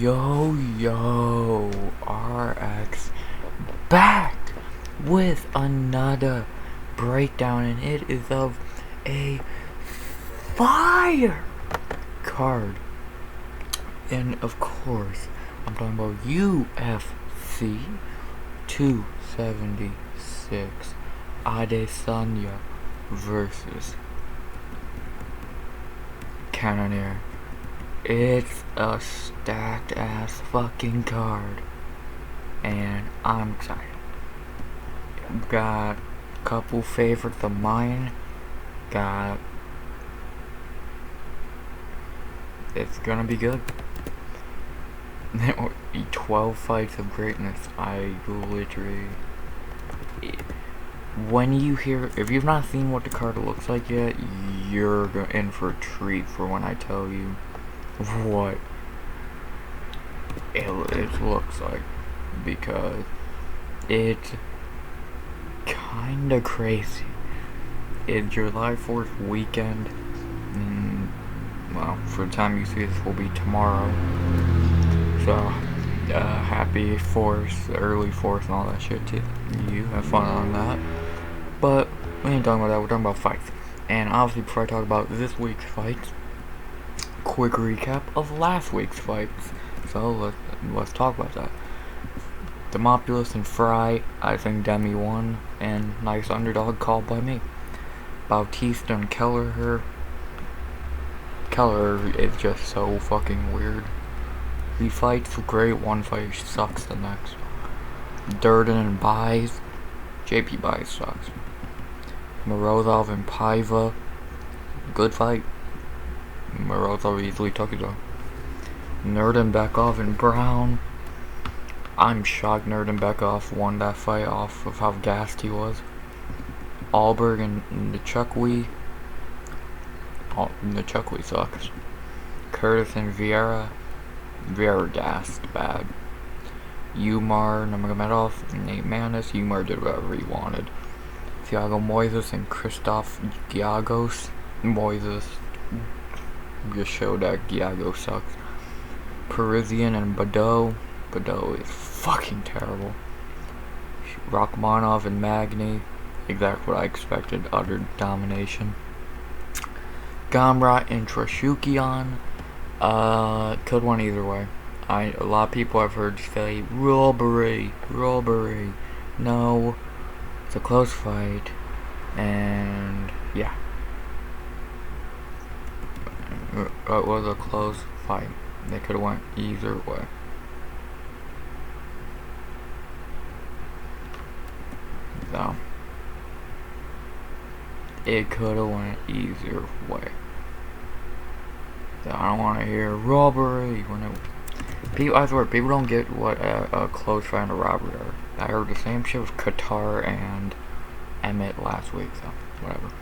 Yo, RX back with another breakdown, and it is of a fire card. And of course, I'm talking about UFC 276 Adesanya versus Cannonier. It's a stacked ass fucking card, and I'm excited. Got a couple favorites of mine. It's gonna be good. 12 fights of greatness. I literally, when you hear, if you've not seen what the card looks like yet, you're in for a treat for when I tell you what it looks like, because it's kinda crazy. It's July 4th weekend, and well, for the time you see this will be tomorrow, so happy 4th, early 4th, and all that shit too. You have fun on that, but we ain't talking about that. We're talking about fights. And obviously, before I talk about this week's fights, quick recap of last week's fights. So let's talk about that. Demopoulos and Fry, I think Demi won, and nice underdog call by me. Bautista and Keller is just so fucking weird. He fights great one fight, sucks the next. Durden and Buys, JP Buys sucks. Morozov and Paiva, good fight. Morozov easily took it though. Nurdenbekov and Brown, I'm shocked Nurdenbekov won that fight off of how gassed he was. Alberg and Nchukwi sucks. Curtis and Vieira gassed bad. Umar Nurmagomedov and Nate Manis, Umar did whatever he wanted. Thiago Moises and Christoph Giagos. Moises just showed that Giago sucks. Parisian and Badeau is fucking terrible. Rachmanov and Magny, exactly what I expected, utter domination. Gamrot and Trashukian, could win either way. A lot of people I've heard say robbery. No, it's a close fight, and yeah, it was a close fight. They could have went either way. So it could have went either way. So I don't want to hear robbery when it. I swear, people don't get what a close fight and a robbery are. I heard the same shit with Qatar and Emmett last week, so whatever.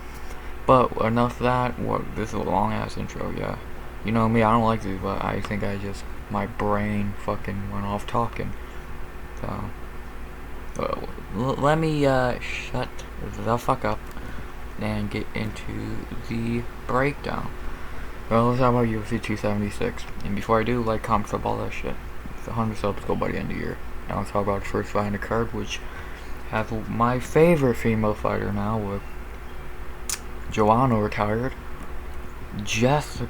But enough of that. This is a long ass intro, yeah. You know me, I don't like these, but I think my brain fucking went off talking. So, let me shut the fuck up and get into the breakdown. Well, let's talk about UFC 276. And before I do, like, comment, sub, all that shit. It's 100 subs go by the end of the year. Now let's talk about the first fight in the card, which has my favorite female fighter now, with Joanna retired. Jess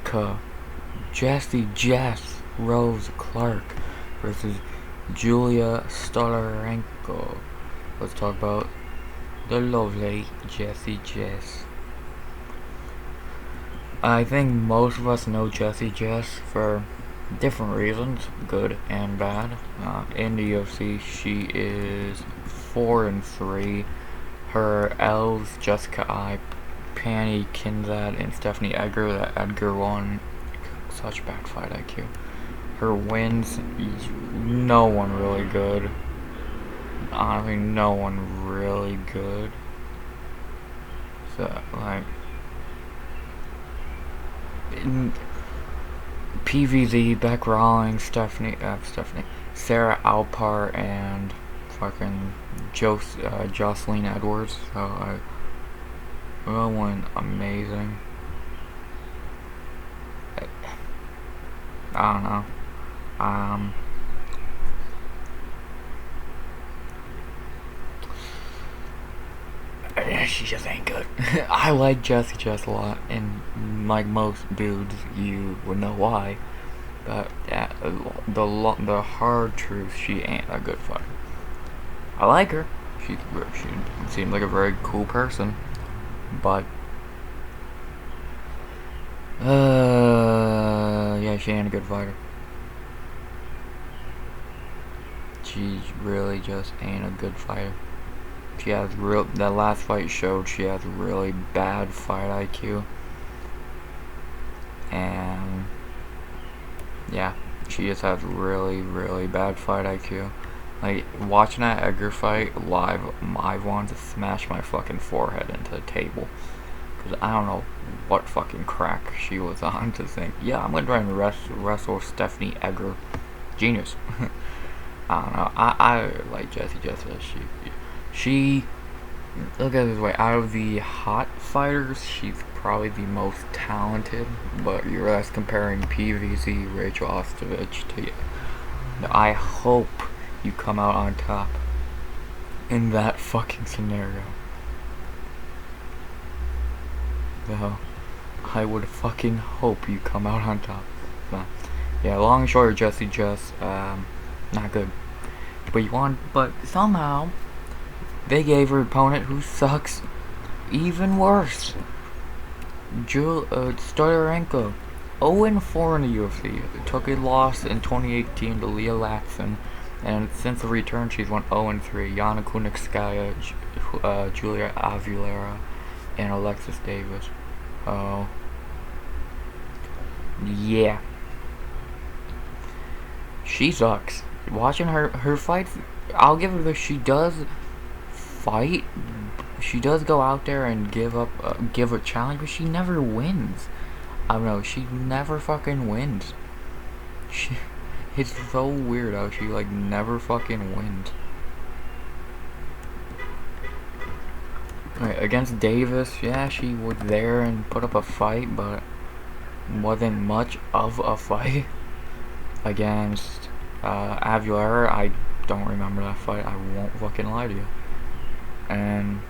Rose Clark versus Julia Stolarenko. Let's talk about the lovely Jess. I think most of us know Jess for different reasons, good and bad. In the UFC, she is 4-3. Her L's, Jessica I, Panny Kinzad, and Stephanie Edgar. That Edgar won. Such bad fight IQ. Her wins, no one really good. Honestly, no one really good. So, like, PVZ, Beck Rawlings, Sarah Alpar, and fucking Jocelyn Edwards. So, that one amazing. I don't know. She just ain't good. I like Jessie Jess a lot, and like most dudes, you would know why. But the hard truth, she ain't a good fighter. I like her. She seems like a very cool person, but yeah, she ain't a good fighter. She really just ain't a good fighter. She has that last fight showed she has really bad fight IQ. And yeah, she just has really, really bad fight IQ. Like, watching that Edgar fight live, I wanted to smash my fucking forehead into the table. Because I don't know what fucking crack she was on to think, yeah, I'm gonna try and wrestle Stephanie Edgar. Genius. I don't know. I like Jessie Jess. She, look at it this way, out of the hot fighters, she's probably the most talented, but you're just comparing PVZ, Rachel Ostovich to you. I hope you come out on top in that fucking scenario. So, I would fucking hope you come out on top. So, yeah, long and short, Jessie Jess, not good. But somehow, they gave her opponent who sucks even worse. Stoyarenko, 0-4 in the UFC. Took a loss in 2018 to Leah Latson, and since the return, she's won 0-3. Yana Kunitskaya, Julia Avila, and Alexis Davis. Oh, yeah. She sucks. Watching her fights, I'll give her this. She does fight. She does go out there and give a challenge, but she never wins. I don't know. She never fucking wins. It's so weird how she like never fucking wins. Right, against Davis, yeah, she was there and put up a fight, but wasn't much of a fight. Against Aguilera, I don't remember that fight. I won't fucking lie to you. And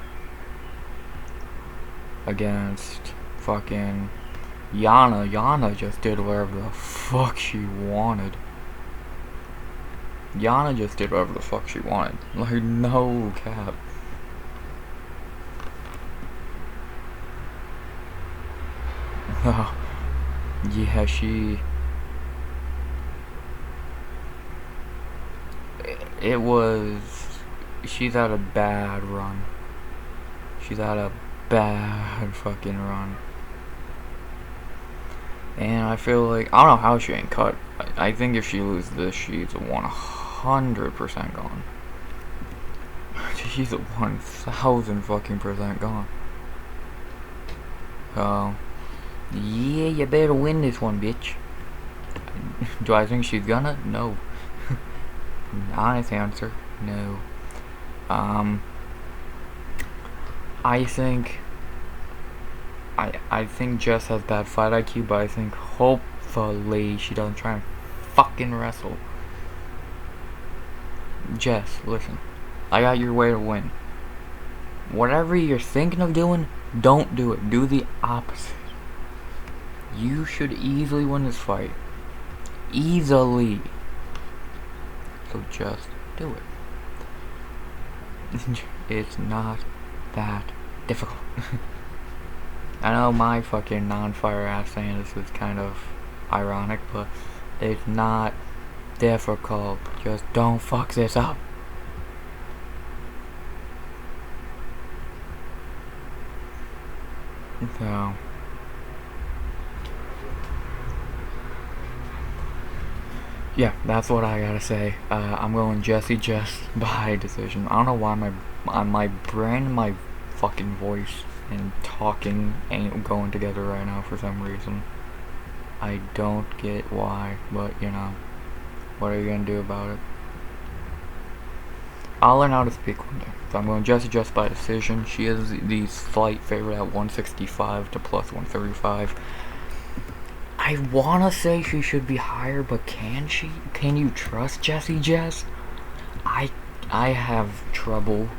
against fucking Yana just did whatever the fuck she wanted. Yana just did whatever the fuck she wanted. Like, no cap. Yeah, she's had a bad run. She's had a bad fucking run. And I feel like, I don't know how she ain't cut. I think if she loses this, she's 100% gone. She's 1,000 fucking percent gone. So, yeah, you better win this one, bitch. Do I think she's gonna? No. Honest answer, no. I think Jess has bad fight IQ, but I think hopefully she doesn't try and fucking wrestle. Jess, listen, I got your way to win. Whatever you're thinking of doing, don't do it. Do the opposite. You should easily win this fight. Easily. So just do it. It's not that difficult. I know my fucking non-fire ass saying this is kind of ironic, but it's not difficult. Just don't fuck this up. So, yeah, that's what I gotta say. I'm going Jessie Jess by decision. I don't know why my brain and my fucking voice and talking ain't going together right now for some reason. I don't get why, but you know, what are you gonna do about it? I'll learn how to speak one day. So I'm going Jessie Jess by decision. She is the slight favorite at 165 to plus 135. I wanna say she should be higher, but can she? Can you trust Jessie Jess? I have trouble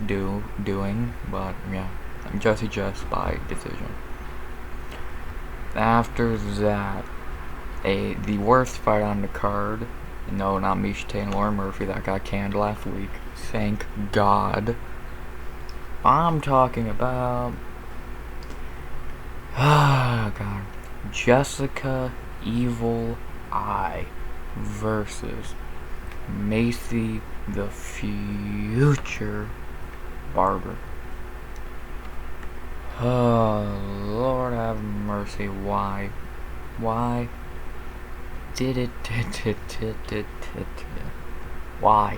doing, but yeah, Jessie Jess by decision. After that, the worst fight on the card. No, not Miesha Tate and Lauren Murphy, that got canned last week. Thank God. I'm talking about God. Jessica Evil Eye versus Macy the Future Barber. Oh, Lord have mercy. Why? Why did it? Why?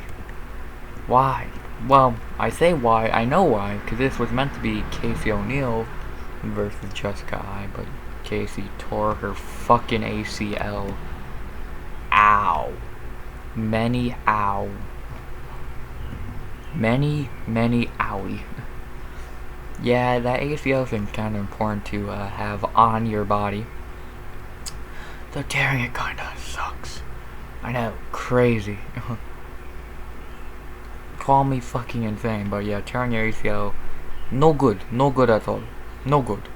Why? Well, I say why. I know why, because this was meant to be Casey O'Neill versus Jessica Eye, but Casey tore her fucking ACL. Ow. Many ow. Many owie. Yeah, that ACL thing's kind of important to have on your body. Though tearing it kinda sucks. I know, crazy. Call me fucking insane, but yeah, tearing your ACL, no good at all. No good.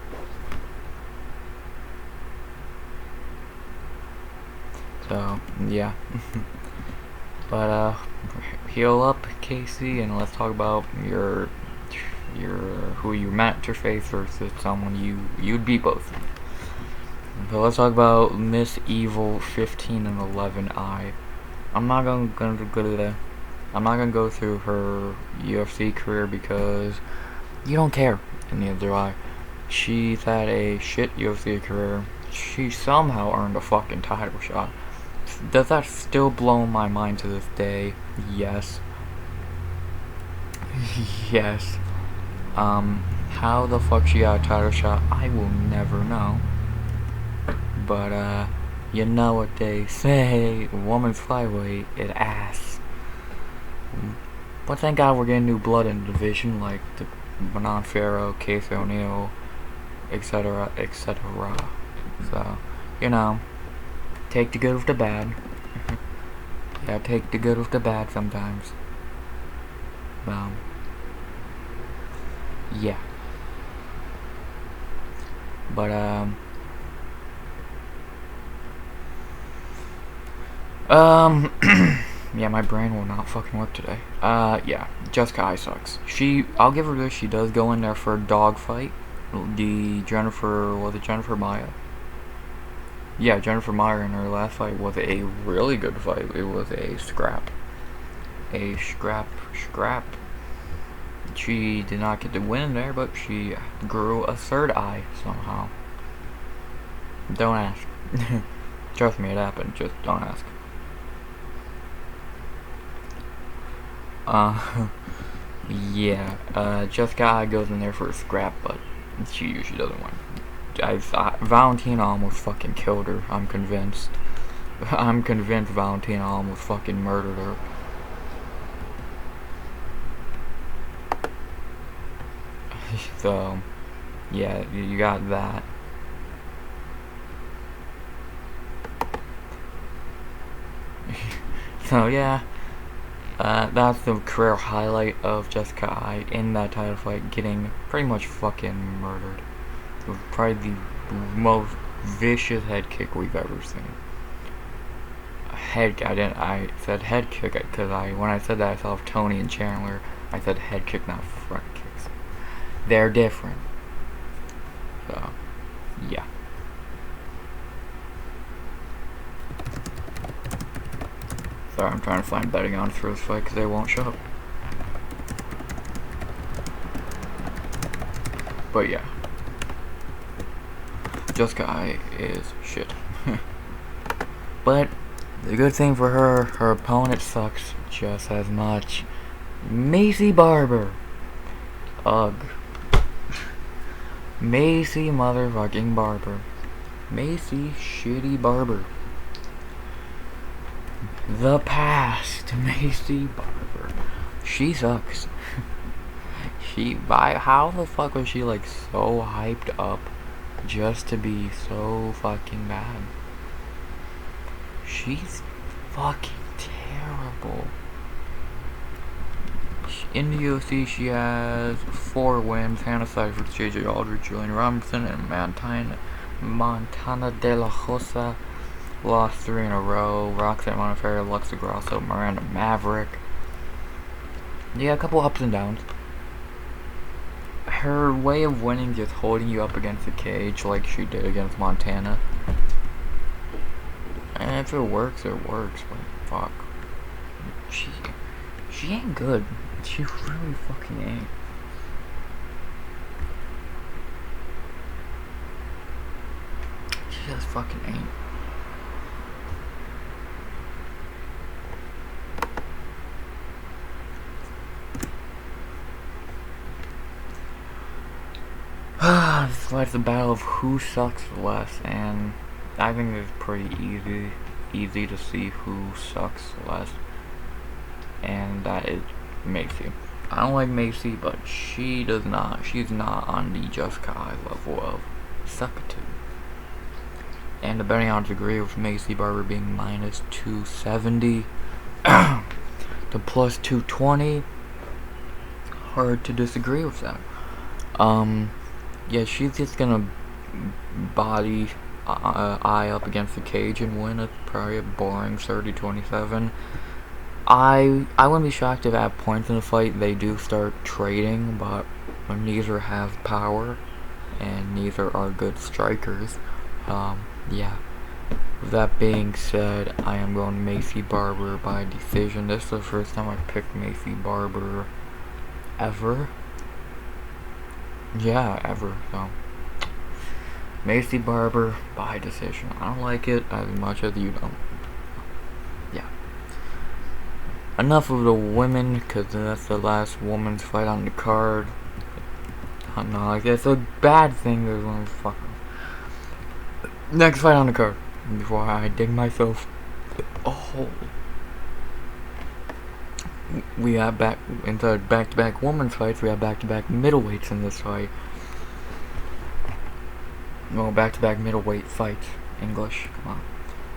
So, yeah. But, heal up, Casey, and let's talk about your who you meant to face versus someone you'd beat both. So let's talk about Miss Evil 15 and 11 Eye. I'm not gonna go through her UFC career because you don't care, and neither do I. She's had a shit UFC career. She somehow earned a fucking title shot. Does that still blow my mind to this day? Yes. Yes. How the fuck she got a title shot, I will never know. But, you know what they say, woman's flyweight, it ass. But thank God we're getting new blood in the division, like the Manon Farrow, Casey O'Neill, etc., etc. So, you know, take the good with the bad. Yeah, take the good with the bad sometimes. Yeah. But, yeah, my brain will not fucking work today. Yeah, Jessica Eye sucks. I'll give her this, she does go in there for a dog fight. Was it Jennifer Maya? Yeah, Jennifer Meyer in her last fight was a really good fight. It was a scrap. She did not get the win there, but she grew a third eye somehow. Don't ask. Trust me, it happened. Just don't ask. Yeah. Jessica Eye goes in there for a scrap, but she usually doesn't win. Valentina almost fucking killed her. I'm convinced. I'm convinced Valentina almost fucking murdered her. So, yeah, you got that. So, yeah. That's the career highlight of Jessica Eye in that title fight, getting pretty much fucking murdered. It was probably the most vicious head kick we've ever seen. I said head kick because when I said that I thought of Tony and Chandler. I said head kick, not front kicks. They're different. So, yeah. Sorry, I'm trying to find betting odds for this fight because they won't show up. But yeah. Jessica Eye is shit. But the good thing for her opponent sucks just as much. Macy Barber. Ugh. Macy motherfucking Barber. Macy shitty Barber. The past. Macy Barber. She sucks. How the fuck was she like so hyped up just to be so fucking bad. She's fucking terrible. In the UFC, she has 4 wins: Hannah Cifers, JJ Aldrich, Julian Robinson, and Montana De La Rosa. Lost 3 in a row: Roxanne Modafferi, Alexa Grasso, Miranda Maverick. Yeah, a couple ups and downs. Her way of winning is holding you up against the cage like she did against Montana. And if it works, it works, but fuck. She ain't good. She really fucking ain't. She just fucking ain't. This fight's the battle of who sucks less, and I think it's pretty easy to see who sucks less, and that is Macy. I don't like Macy, but she does not. She's not on the Jessica Eye level of suckitude. And the betting odds agree with Macy Barber being minus 270 to plus 220. Hard to disagree with them. Yeah, she's just gonna body Eye up against the cage and win. It's probably a boring 30-27. I wouldn't be shocked if at points in the fight they do start trading, but neither have power and neither are good strikers. Yeah. With that being said, I am going Macy Barber by decision. This is the first time I picked Macy Barber ever. Yeah, ever. So Macy Barber by decision. I don't like it as much as you don't. Yeah. Enough of the women, because that's the last woman's fight on the card. No, like it's a bad thing. There's one fuck. Next fight on the card. Before I dig myself a hole. We have back-to-back women's fights. We have back-to-back middleweights in this fight. No, back-to-back middleweight fights. English, come on.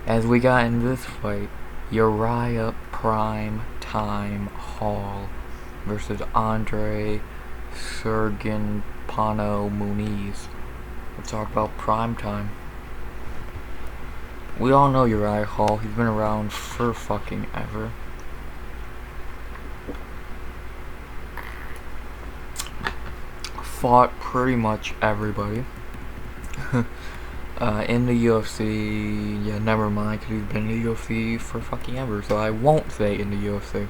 As we got in this fight, Uriah Prime Time Hall versus Andre Sergin Pano Muniz. Let's talk about Prime Time. We all know Uriah Hall. He's been around for fucking ever. Fought pretty much everybody. In the UFC, yeah, never mind, because he's been in the UFC for fucking ever, so I won't say in the UFC.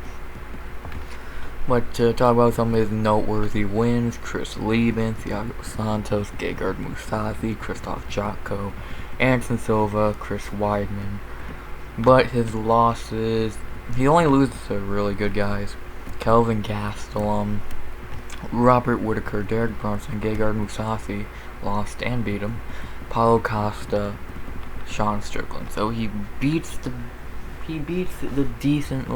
But to talk about some of his noteworthy wins: Chris Lieben, Thiago Santos, Gegard Mousasi, Christoph Jotko, Anderson Silva, Chris Weidman. But his losses, he only loses to really good guys: Kelvin Gastelum, Robert Whitaker, Derek Brunson, Gegard Mousasi lost and beat him. Paulo Costa, Sean Strickland. So he beats the decent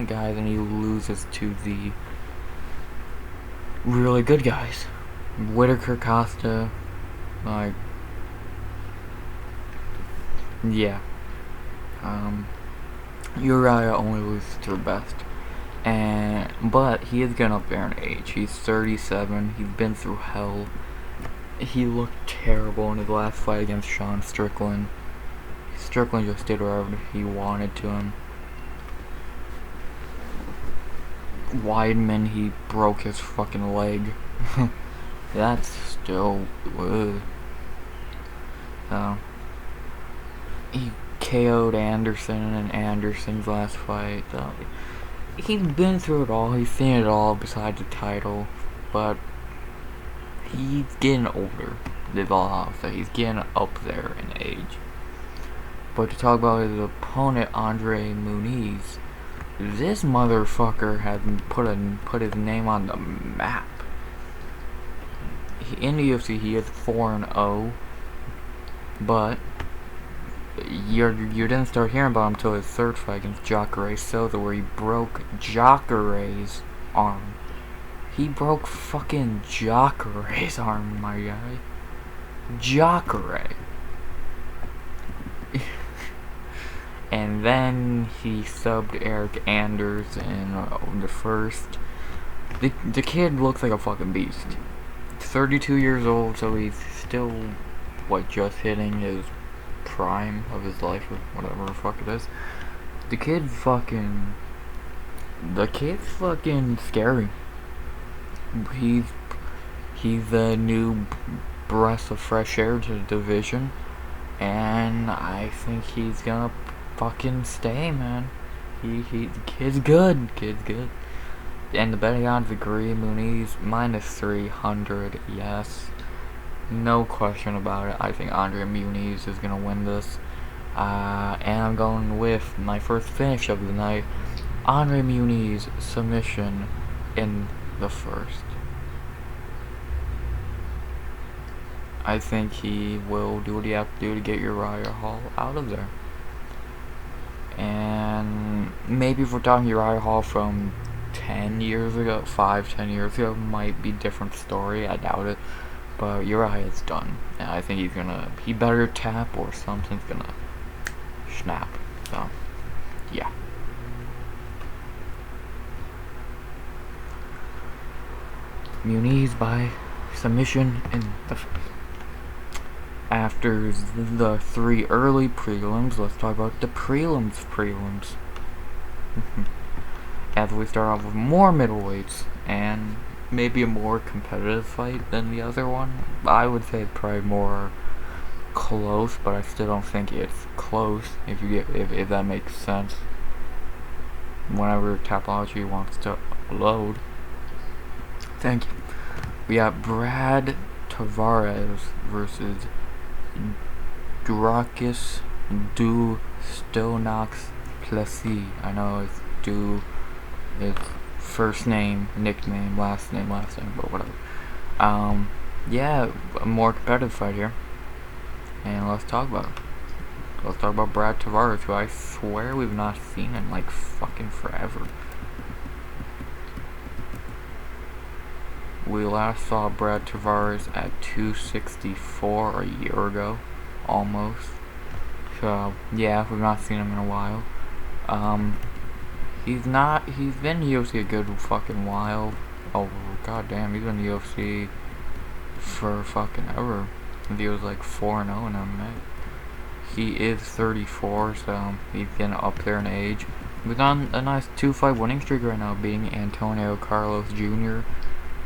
guys, and he loses to the really good guys. Whitaker, Costa, like, yeah. Uriah only loses to the best. But he is getting up there in age. He's 37. He's been through hell. He looked terrible in his last fight against Sean Strickland. Strickland just did whatever he wanted to him. Weidman, he broke his fucking leg. That's still so he KO'd Anderson in Anderson's last fight. So he's been through it all. He's seen it all besides the title, but he's getting older. That's all I'll say. He's getting up there in age. But to talk about his opponent, Andre Muniz, this motherfucker has put his name on the map. In the UFC, he is 4-0, but you didn't start hearing about him until his third fight against Jacare Souza, where he broke Jacare's arm. He broke fucking Jacare's arm, my guy. Jacare. And then he subbed Eric Anders in the first. The kid looks like a fucking beast. 32 years old, so he's still, what, just hitting his prime of his life, or whatever the fuck it is. The kid's fucking scary. He's a new breath of fresh air to the division, and I think he's gonna fucking stay, man. The kid's good. And the betting odds agree. Muniz -300, yes, no question about it. I think Andre Muniz is gonna win this, and I'm going with my first finish of the night. Andre Muniz submission in the first. I think he will do what he has to do to get Uriah Hall out of there. And maybe if we're talking Uriah Hall from 10 years ago, 5-10 years ago, might be different story. I doubt it. But Uriah is done. And I think he better tap or something's gonna snap. So, yeah. Muniz by submission in the after the 3 early prelims, let's talk about the prelims. As we start off with more middleweights and maybe a more competitive fight than the other one. I would say it's probably more close, but I still don't think it's close. If that makes sense. Whenever Tapology wants to load. Thank you. We got Brad Tavares versus Drakis Du Stonox Plessis. I know it's first name, nickname, last name, but whatever. Yeah, a more competitive fight here. And let's talk about it. Let's talk about Brad Tavares, who I swear we've not seen in like fucking forever. We last saw Brad Tavares at 264 a year ago, almost. So yeah, we've not seen him in a while. He's been in UFC a good fucking while. Oh goddamn, he's been in UFC for fucking ever. I think he was like 4-0 in MMA. He is 34, so he's getting up there in age. He's on a nice 2-fight winning streak right now, beating Antonio Carlos Jr.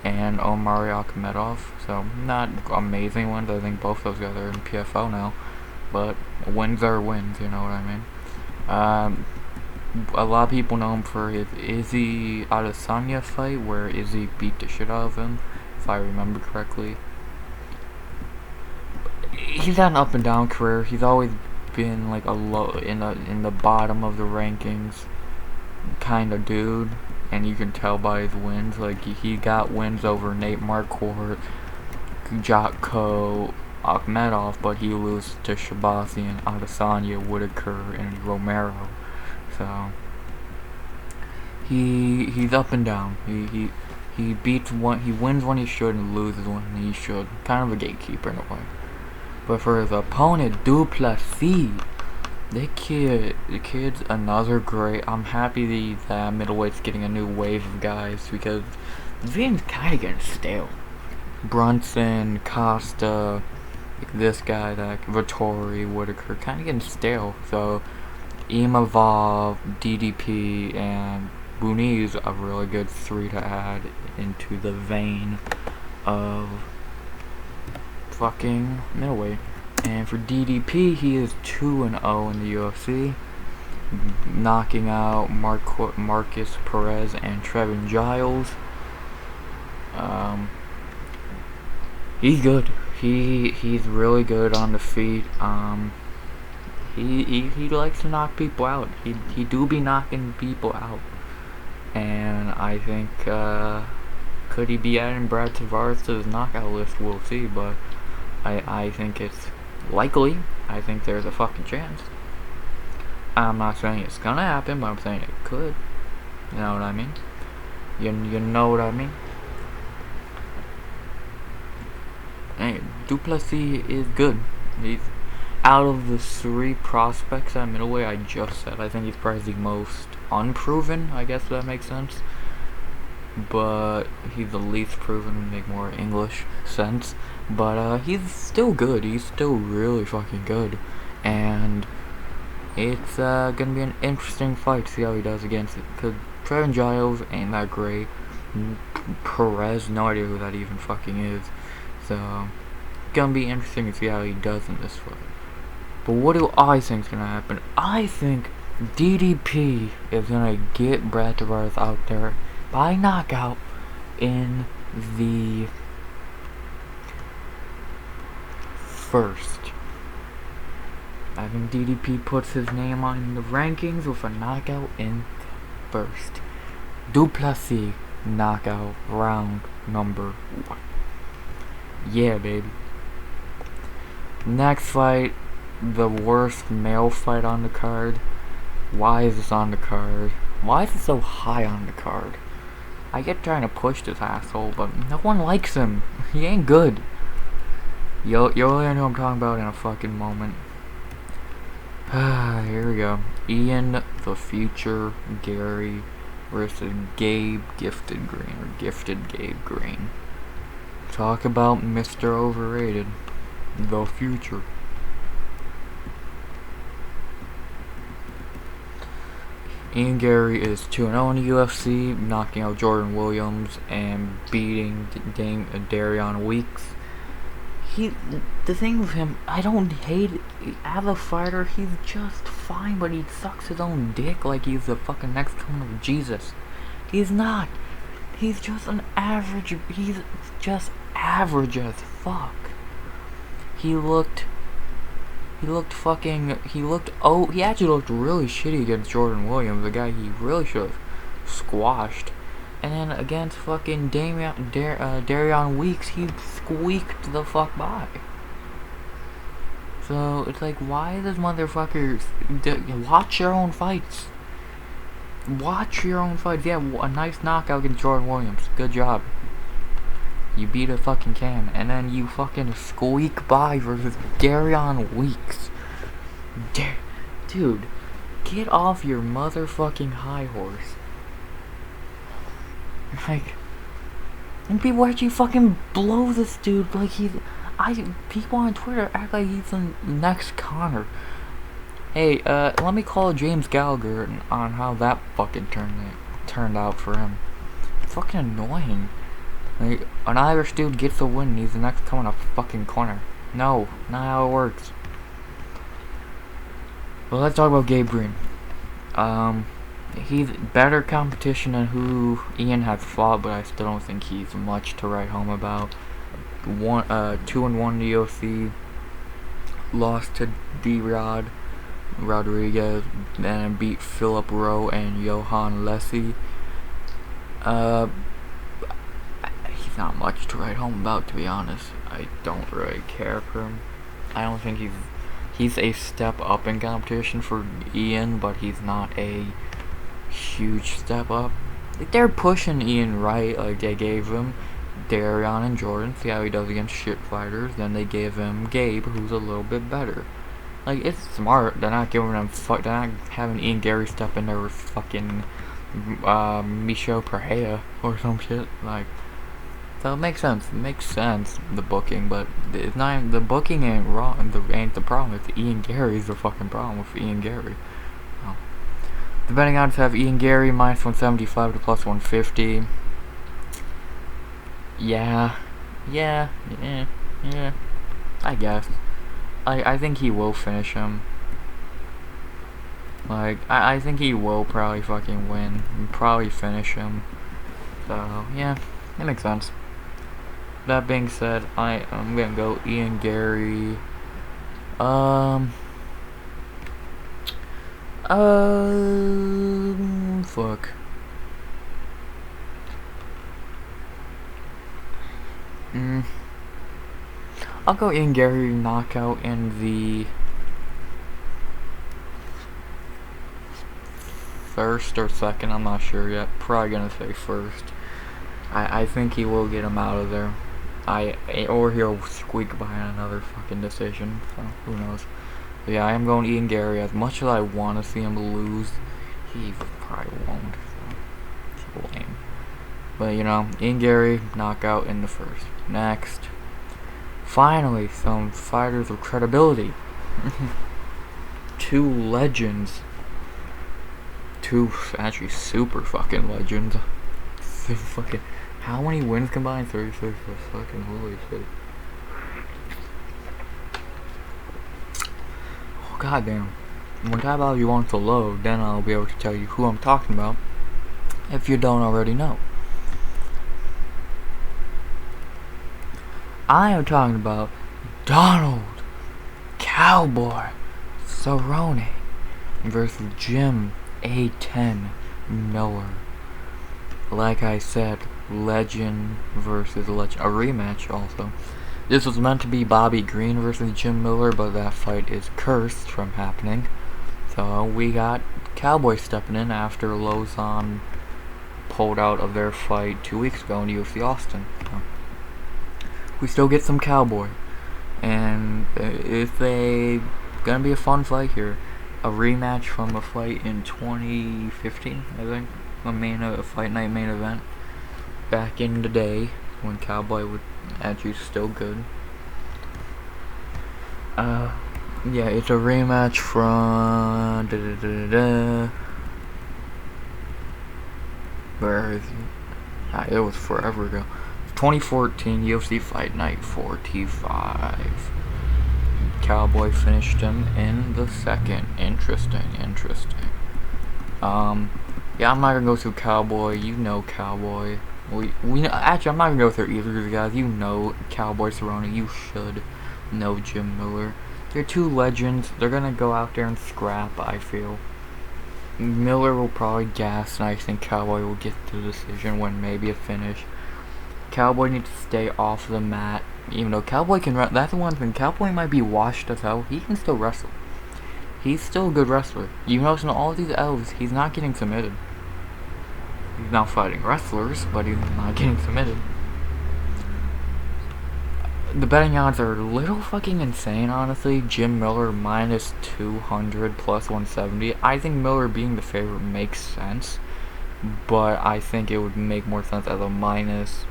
and Omari Akhmedov. So not amazing wins. I think both those guys are in PFL now, but wins are wins. You know what I mean? A lot of people know him for his Izzy Adesanya fight, where Izzy beat the shit out of him, if I remember correctly. He's had an up and down career. He's always been like a low in the bottom of the rankings kind of dude, and you can tell by his wins. Like he got wins over Nate Marquardt, Jotko, Akhmedov, but he loses to Shabazian, Adesanya, Whitaker, and Romero. So he's up and down. He beats one, he wins when he should, and loses when he should. Kind of a gatekeeper in a way. But for his opponent, Du Plessis, the kid's another great. I'm happy that middleweight's getting a new wave of guys, because the division's kind of getting stale. Brunson, Costa, this guy, that Vittori, Whitaker, kind of getting stale. So Imavov, DDP, and Muniz are really good 3 to add into the vein of fucking middleweight. And for DDP, he is 2-0 in the UFC, knocking out Marcus Perez and Trevin Giles. He's good. He's really good on the feet. He likes to knock people out. He do be knocking people out. And I think could he be adding Brad Tavares to his knockout list? We'll see, but I think it's likely. I think there's a fucking chance. I'm not saying it's gonna happen, but I'm saying it could. You know what I mean? You know what I mean? Hey, Duplessis is good. He's out of the 3 prospects at middleweight I just said. I think he's probably the most unproven. I guess that makes sense. But he's the least proven to make more English sense. But he's still good. He's still really fucking good. And it's gonna be an interesting fight to see how he does against it. Because Trevin Giles ain't that great. Perez, no idea who that even fucking is. So, gonna be interesting to see how he does in this fight. But what do I think's gonna happen? I think DDP is gonna get Brad Tavares out there by knockout in the first. I think DDP puts his name on the rankings with a knockout in the first. Duplessis knockout round number 1. Yeah, baby. Next fight, the worst male fight on the card. Why is this on the card? Why is it so high on the card? I get trying to push this asshole, but no one likes him. He ain't good. You'll know who I'm talking about in a fucking moment. Here we go. Ian the Future Gary versus Gabe Gifted Green, or Gifted Gabe Green. Talk about Mr. Overrated. The Future. Ian Gary is 2-0 in the UFC, knocking out Jordan Williams and beating Darion Weeks. The thing with him, I don't hate it. As a fighter, he's just fine, but he sucks his own dick like he's the fucking next coming of Jesus. He's not. He's just an average. He's just average as fuck. He actually looked really shitty against Jordan Williams, the guy he really should have squashed. And then against fucking Darion Weeks, he squeaked the fuck by. So, it's like, why this motherfucker... watch your own fights. Watch your own fights. Yeah, a nice knockout against Jordan Williams. Good job. You beat a fucking can. And then you fucking squeak by versus Darion Weeks. Dude, get off your motherfucking high horse. Like, and people actually fucking blow this dude like people on Twitter act like he's the next Connor. Hey, let me call James Gallagher on how that fucking turned out for him. It's fucking annoying. Like, an Irish dude gets a win and he's the next coming up fucking corner. No, not how it works. Well, let's talk about Gabe Green. He's better competition than who Ian has fought, but I still don't think he's much to write home about. 2-1 in the UFC. Lost to D-Rod Rodriguez, and beat Philip Rowe and Johan Lessie. He's not much to write home about, to be honest. I don't really care for him. I don't think he's a step up in competition for Ian, but he's not a huge step up. Like, they're pushing Ian right, like they gave him Darion and Jordan, see how he does against shit fighters. Then they gave him Gabe, who's a little bit better. Like, it's smart. They're not giving him they're not having Ian Gary step in there with fucking Micho Pereira or some shit. Like, so it makes sense. It makes sense, the booking, but it's not. The booking ain't wrong. Ain't the problem. It's Ian Gary's the fucking problem with Ian Gary. Oh. The betting odds have Ian Gary minus 175 to plus 150. Yeah. I guess. I think he will finish him. Like, I think he will probably fucking win. And probably finish him. So, yeah. It makes sense. That being said, I'm gonna go Ian Gary. Fuck. I'll go Ian Gary knockout in the first or second, I'm not sure yet. Probably gonna say first. I think he will get him out of there. Or he'll squeak by on another fucking decision. So who knows? But yeah, I am going Ian Gary. As much as I want to see him lose, he probably won't. So it's lame. But you know, Ian Gary knockout in the first. Next, finally, some fighters with credibility. Two legends. Two actually super fucking legends. Fucking, how many wins combined? 36. Fucking holy shit. Oh goddamn. When that value wants to load, then I'll be able to tell you who I'm talking about. If you don't already know. I am talking about Donald Cowboy Cerrone versus Jim A10 Miller. Like I said, legend versus legend. A rematch also. This was meant to be Bobby Green versus Jim Miller, but that fight is cursed from happening. So we got Cowboy stepping in after Lozon pulled out of their fight 2 weeks ago in UFC Austin. So we still get some Cowboy. And it's gonna be a fun fight here. A rematch from a fight in 2015, I think. A fight night main event. Back in the day when Cowboy was actually still good. Yeah, it's a rematch from where is it? It was forever ago. 2014 UFC Fight Night 45. Cowboy finished him in the second. Interesting. Yeah, I'm not gonna go through Cowboy. You know Cowboy. Actually, I'm not gonna go through either of you guys. You know Cowboy Cerrone. You should know Jim Miller. They're two legends. They're gonna go out there and scrap, I feel. Miller will probably gas, and I think Cowboy will get the decision, win maybe a finish. Cowboy needs to stay off the mat. Even though Cowboy can run, that's the one thing. Cowboy might be washed as hell. He can still wrestle. He's still a good wrestler. You notice in all these L's, he's not getting submitted. He's not fighting wrestlers, but he's not getting submitted. The betting odds are a little fucking insane, honestly. Jim Miller minus 200 plus 170. I think Miller being the favorite makes sense, but I think it would make more sense as a minus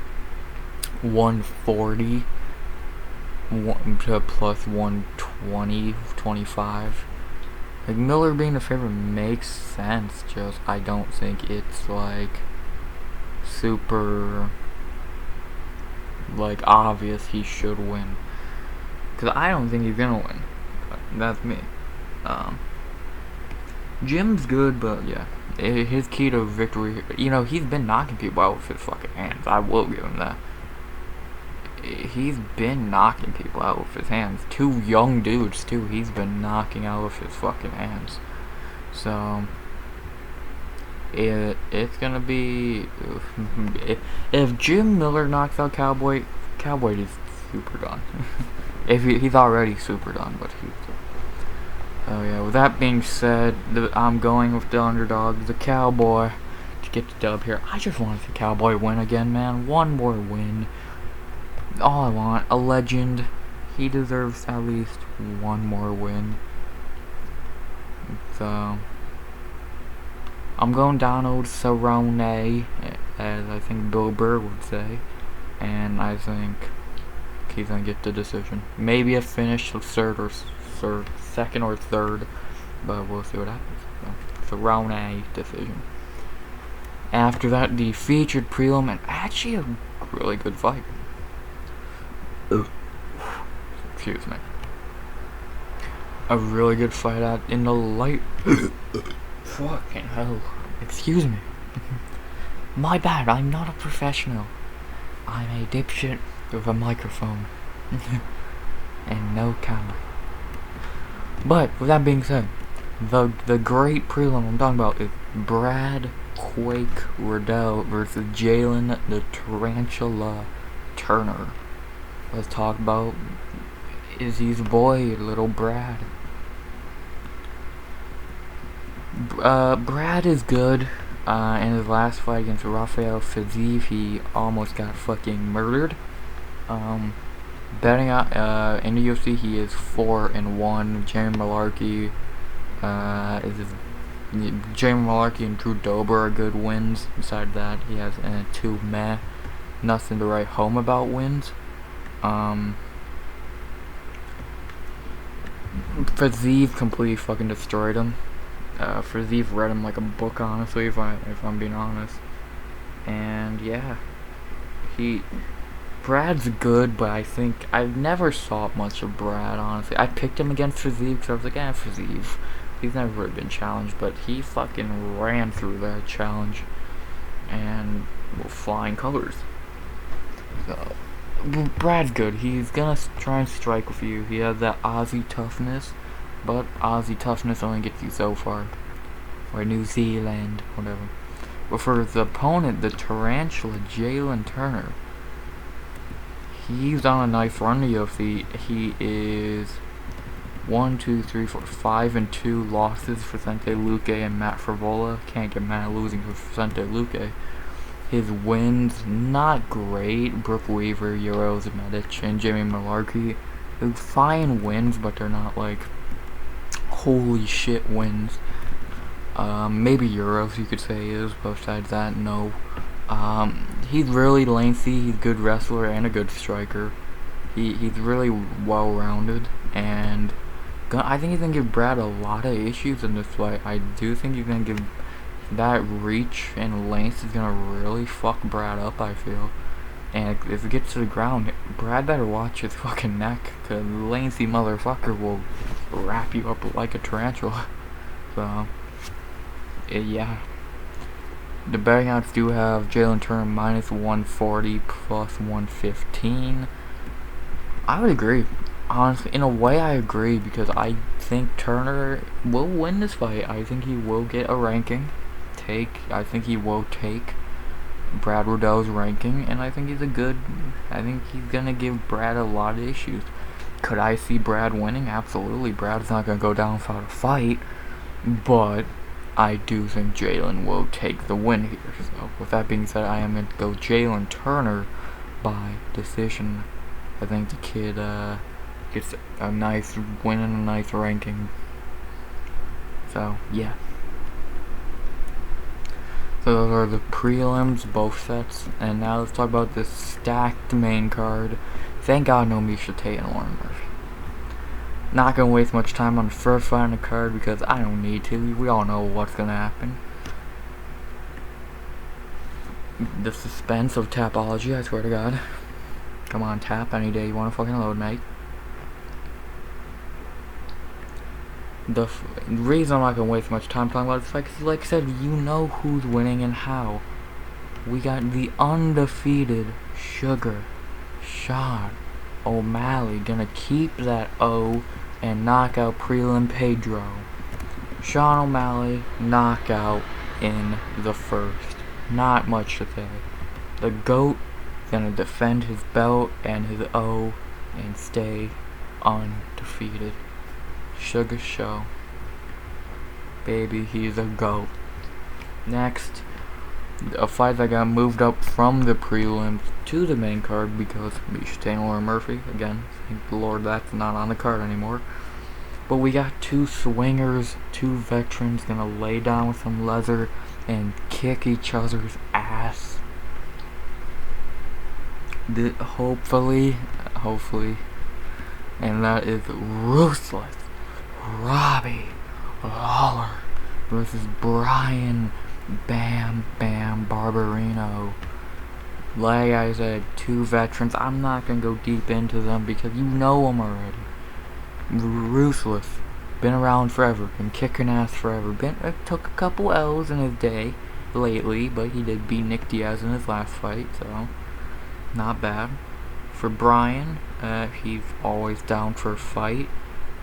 140 to plus 120, 25. Like, Miller being the favorite makes sense, just I don't think it's like super like obvious he should win, because I don't think he's gonna win. That's me. Jim's good, but yeah, his key to victory, you know, he's been knocking people out with his fucking hands. I will give him that. He's been knocking people out with his hands. Two young dudes too. He's been knocking out with his fucking hands. So it's gonna be if Jim Miller knocks out Cowboy is super done. If he's already super done, but he's. Oh yeah. With that being said, I'm going with the underdog, the Cowboy, to get the dub here. I just want the Cowboy win again, man. One more win. All I want, a legend. He deserves at least one more win. So I'm going Donald Cerrone, as I think Bill Burr would say, and I think he's gonna get the decision. Maybe a finish, second or third, but we'll see what happens. So, Cerrone decision. After that, the featured prelim, and actually a really good fight. Excuse me. A really good fight out in the light. Fucking hell. Excuse me. My bad, I'm not a professional. I'm a dipshit with a microphone. And no camera. But, with that being said, the great prelim I'm talking about is Brad Quake Riddell versus Jalen the Tarantula Turner. Let's talk about Izzy's boy, little Brad. Brad is good. In his last fight against Rafael Fiziev, he almost got fucking murdered. Betting out in the UFC, he is 4-1. Jamie Malarkey Jamie Malarkey and Drew Dober are good wins. Besides that, he has 2 meh. Nothing to write home about wins. Faziev completely fucking destroyed him. Faziev read him like a book, honestly, if I'm being honest. And yeah, Brad's good, but I think I never saw much of Brad, honestly. I picked him against Faziev because I was like, Faziev. He's never really been challenged, but he fucking ran through that challenge and flying colors. So, Brad's good. He's gonna try and strike with you. He has that Aussie toughness, but Aussie toughness only gets you so far. Or New Zealand, whatever. But for his opponent, the Tarantula, Jalen Turner, he's on a nice run to UFC. He is 1, 2, 3, 4, 5-2 losses for Vicente Luque and Matt Frivola. Can't get mad at losing to Vicente Luque. His wins, not great. Brooke Weaver, Euros, Medic, and Jamie Malarkey. They're fine wins, but they're not like holy shit wins. Maybe Euros you could say is, but besides that, no. He's really lengthy. He's a good wrestler and a good striker. He's really well-rounded, and I think he's gonna give Brad a lot of issues in this fight. I do think he's gonna give that reach and length is gonna really fuck Brad up, I feel. And if it gets to the ground, Brad better watch his fucking neck, cause lengthy motherfucker will wrap you up like a tarantula. So, yeah. The betting odds do have Jalen Turner minus 140 plus 115. I would agree. Honestly, in a way I agree, because I think Turner will win this fight. I think he will get a ranking. I think he will take Brad Riddell's ranking, and I think he's gonna give Brad a lot of issues. Could I see Brad winning? Absolutely. Brad's not gonna go down without a fight, but I do think Jalen will take the win here. So, with that being said, I am going to go Jalen Turner by decision. I think the kid gets a nice win and a nice ranking. So, yeah. So those are the prelims, both sets. And now let's talk about this stacked main card. Thank God no Miesha Tate and Lauren Murphy. Not gonna waste much time on the first fight on the card because I don't need to. We all know what's gonna happen. The suspense of Tapology, I swear to God. Come on, Tap, any day you wanna fucking load, mate. The reason I'm not gonna waste much time talking about this fight, because like I said, you know who's winning and how. We got the undefeated Sugar Sean O'Malley gonna keep that O and knock out Prelim Pedro. Sean O'Malley knockout in the first. Not much to say. The GOAT gonna defend his belt and his O and stay undefeated. Sugar Show. Baby, he's a GOAT. Next, a fight that got moved up from the prelims to the main card because Miesha Tate and Lauren Murphy. Again, thank the Lord that's not on the card anymore. But we got 2 swingers, 2 veterans gonna lay down with some leather and kick each other's ass. Hopefully, and that is Ruthless Robbie Lawler versus Brian Bam Bam Barberino. Like I said, 2 veterans. I'm not gonna go deep into them because you know them already. Ruthless, been around forever, been kicking ass forever. Took a couple L's in his day lately, but he did beat Nick Diaz in his last fight, so not bad. For Brian, he's always down for a fight.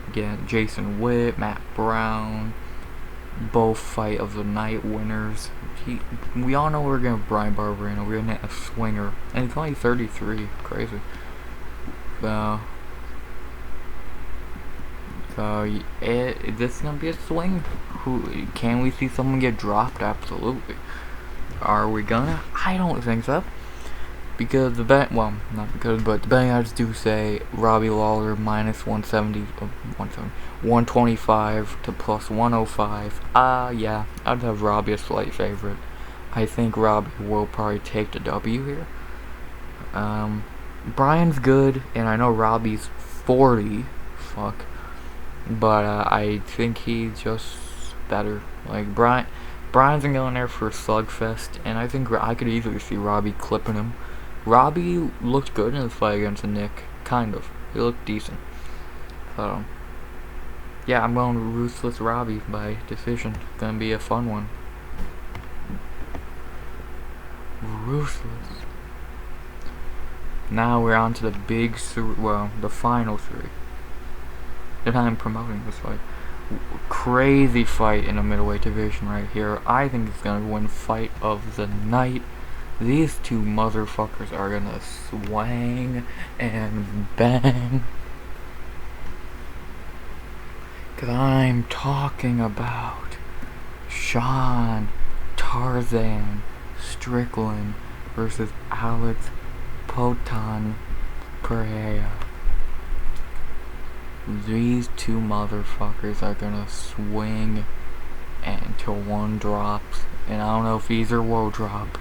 Again, Jason Witt, Matt Brown, both fight of the night winners. We all know we're gonna have Brian Barberino. We're gonna have a swinger, and he's only 33. Crazy. So this is gonna be a swing. Can we see someone get dropped? Absolutely. Are we gonna? I don't think so. Because well, not because, but the betting odds do say Robbie Lawler minus 125 to plus 105. Yeah, I'd have Robbie a slight favorite. I think Robbie will probably take the W here. Brian's good, and I know Robbie's 40. Fuck. But I think he's just better. Like, Brian's gonna go in there for a slugfest, and I think I could easily see Robbie clipping him. Robbie looked good in his fight against Nick. Kind of. He looked decent. So, yeah, I'm going Ruthless Robbie by decision. It's gonna be a fun one. Ruthless. Now we're on to the big three, well, the final three. And I'm promoting this fight. Crazy fight in the middleweight division right here. I think it's gonna win fight of the night. These two motherfuckers are gonna swang and bang. 'Cause I'm talking about Sean Tarzan Strickland versus Alex Potan Pereira. These two motherfuckers are gonna swing until one drops, and I don't know if either will drop.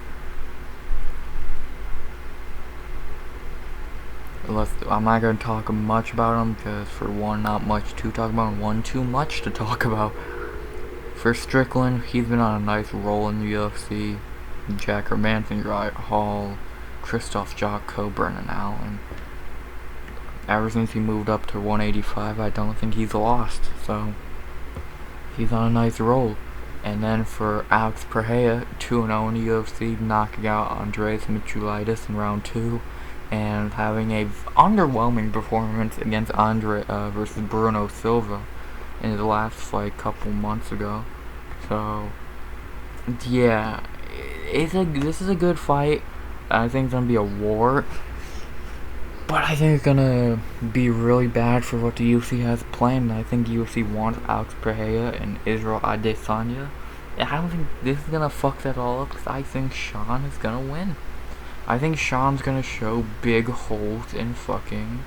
I'm not gonna talk much about them because for one, not much to talk about, and one, too much to talk about. For Strickland, he's been on a nice roll in the UFC. Jack Hermanson, Uriah Hall, Christoph Jock, Coburn, and Allen. Ever since he moved up to 185, I don't think he's lost, so he's on a nice roll. And then for Alex Pereira, 2-0 in the UFC, knocking out Andreas Michulaitis in round 2, and having a underwhelming performance against versus Bruno Silva in his last fight a couple months ago. So, yeah, this is a good fight. I think it's gonna be a war. But I think it's gonna be really bad for what the UFC has planned. I think UFC wants Alex Pereira and Israel Adesanya. And I don't think this is gonna fuck that all up because I think Sean is gonna win. I think Sean's gonna show big holes in fucking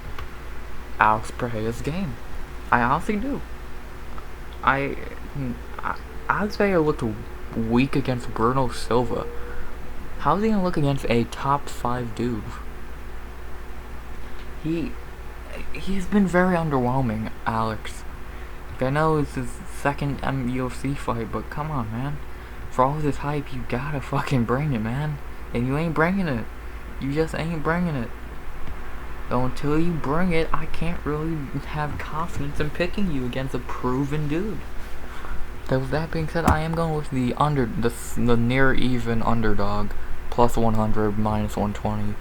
Alex Pereira's game. I honestly do. Alex Pereira looked weak against Bruno Silva. How's he gonna look against a top 5 dude? He's been very underwhelming, Alex. Like, I know it's his second UFC fight, but come on, man. For all this hype, you gotta fucking bring it, man. And you ain't bringing it. You just ain't bringing it. So until you bring it, I can't really have confidence in picking you against a proven dude. So with that being said, I am going with the near even underdog, plus 100, minus 120.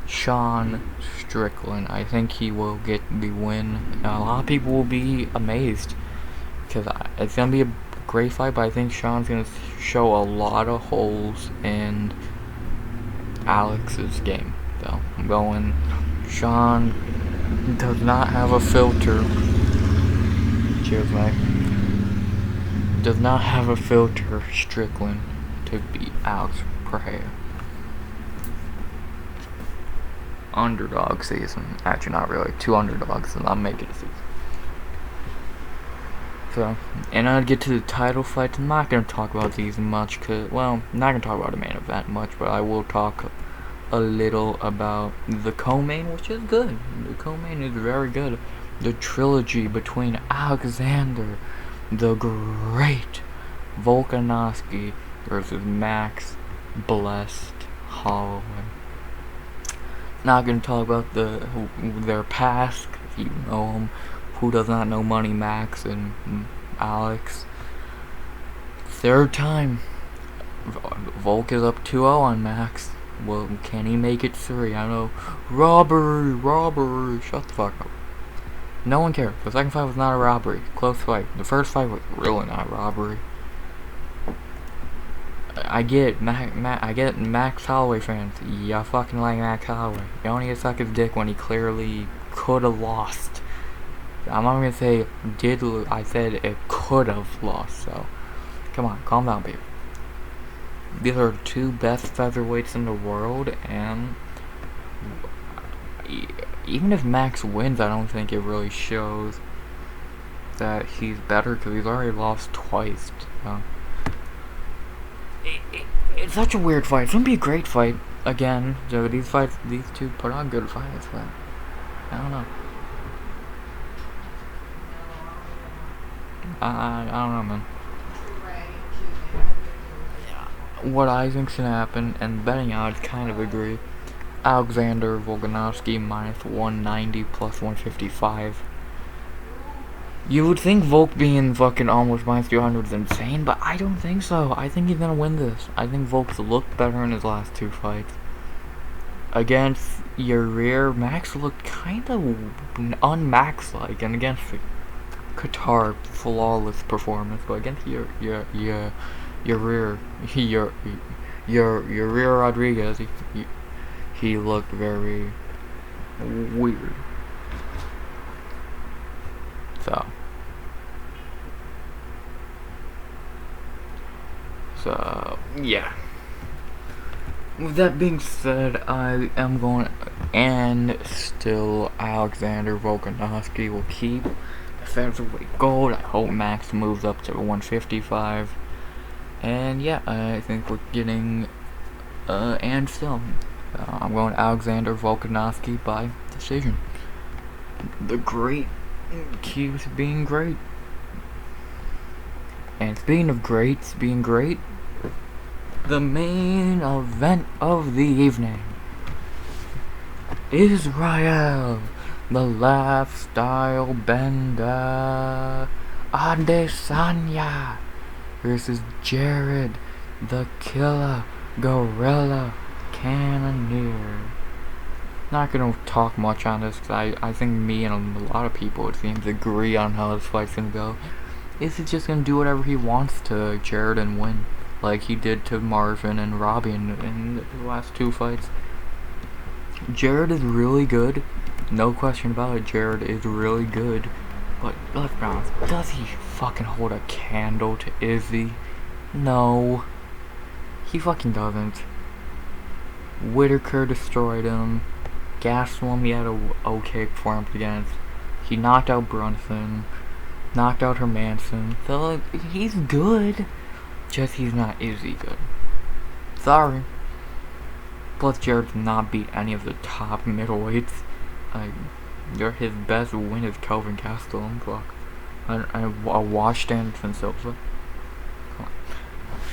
Sean Strickland. I think he will get the win. A lot of people will be amazed because it's gonna be a great fight, but I think Sean's gonna show a lot of holes in Alex's game. So I'm going. Sean does not have a filter. Cheers, mate. Does not have a filter. Strickland to beat Alex Pereira. Underdog season. Actually, not really. 2 underdogs, and I'll make it a season. So, and I'll get to the title fights. I'm not going to talk about these much, cause, well, I'm not going to talk about the main event much, but I will talk a little about the co-main, which is good. The co-main is very good. The trilogy between Alexander the Great Volkanovski versus Max Blessed Holloway. Not gonna talk about their past, if you know them. Who does not know Money Max and Alex? Third time. Volk is up 2-0 on Max. Well, can he make it 3? I know. Robbery. Shut the fuck up. No one cares. The second fight was not a robbery. Close fight. The first fight was really not a robbery. I get Max Holloway fans. Y'all fucking like Max Holloway. You only get to suck his dick when he clearly could have lost. I'm not gonna say did lose. I said it could have lost. So, come on, calm down, people. These are the 2 best featherweights in the world, and even if Max wins, I don't think it really shows that he's better because he's already lost twice. So. It's such a weird fight. It's gonna be a great fight again. So these two put on good fights, but I don't know. I don't know, man. What I think's gonna happen, and betting odds kind of agree. Alexander Volkanovski minus 190 plus 155. You would think Volk being fucking almost minus 200 is insane, but I don't think so. I think he's gonna win this. I think Volk's looked better in his last two fights. Against Yair, Max looked kind of un-Max-like, and against Qatar, flawless performance, but against your rear Rodriguez, he looked very weird. So yeah. With that being said, I am going, and still Alexander Volkanovski will keep the featherweight gold. I hope Max moves up to 155. And yeah, I think we're getting, and still, I'm going Alexander Volkanovski by decision. The great keeps being great. And speaking of greats being great, the main event of the evening. Israel, the lifestyle bender, Adesanya versus Jared, the killer gorilla cannoneer. Not gonna talk much on this because I think me and a lot of people, it seems, agree on how this fight's gonna go. Is he just gonna do whatever he wants to Jared and win, like he did to Marvin and Robbie in the last two fights? Jared is really good, no question about it. Jared is really good, but let's be honest, does he fucking hold a candle to Izzy? No, he fucking doesn't. Whitaker destroyed him. Gastelum, he had a okay performance against. He knocked out Brunson, knocked out Hermanson. So he's good, just he's not Izzy good. Sorry. Plus Jared did not beat any of the top middleweights. His best win is Kelvin Gastelum. Fuck. A washed Anderson Silva.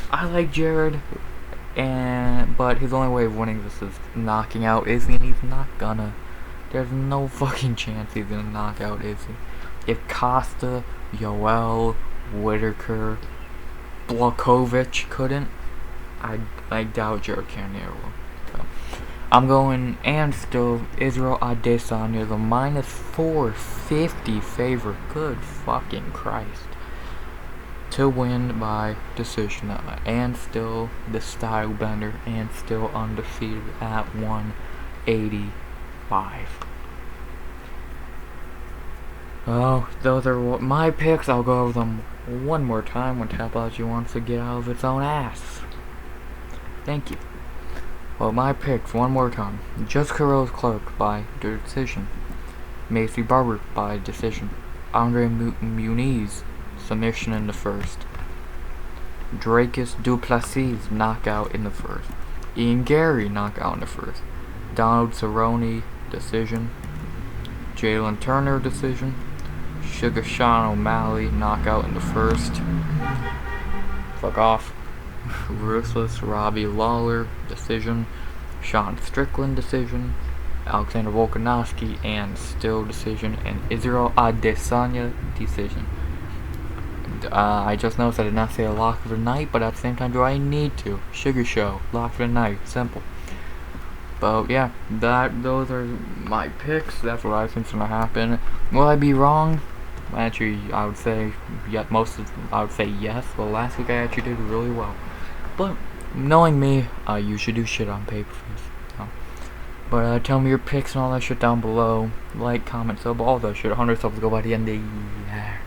I like Jared, but his only way of winning this is knocking out Izzy, and he's not gonna. There's no fucking chance he's gonna knock out Izzy. If Costa, Yoel, Whitaker, Blachowicz couldn't, I doubt Jared Cannonier will. So, I'm going, and still, Israel Adesanya, the minus 450 favorite. Good fucking Christ. To win by decision, and still the style bender, and still undefeated at 185. Oh, those are my picks. I'll go over them one more time when Tapology wants to get out of its own ass. Thank you. Well, my picks one more time. Just Carrillo's Clerk by decision. Macy Barber by decision. Andre Muniz, submission in the first. Dracus Duplessis, knockout in the first. Ian Gary, knockout in the first. Donald Cerrone, decision. Jalen Turner, decision. Sugar Sean O'Malley, knockout in the first. Fuck off. Ruthless Robbie Lawler, decision. Sean Strickland, decision. Alexander Volkanovski, and still decision. And Israel Adesanya, decision. I just noticed I did not say a lock of the night, but at the same time, do I need to? Sugar Show, lock of the night, simple. But yeah, those are my picks. That's what I think's gonna happen. Will I be wrong? Actually, I would say I would say yes. But last week I actually did really well. But knowing me, you should do shit on pay-per-views. So. But tell me your picks and all that shit down below. Like, comment, sub, all that shit. 100 subs go by the end of the year.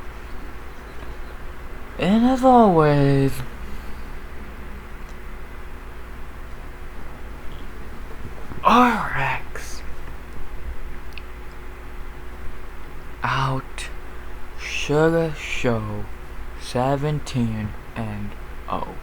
And as always, RX. Sugar Show 17 and 0.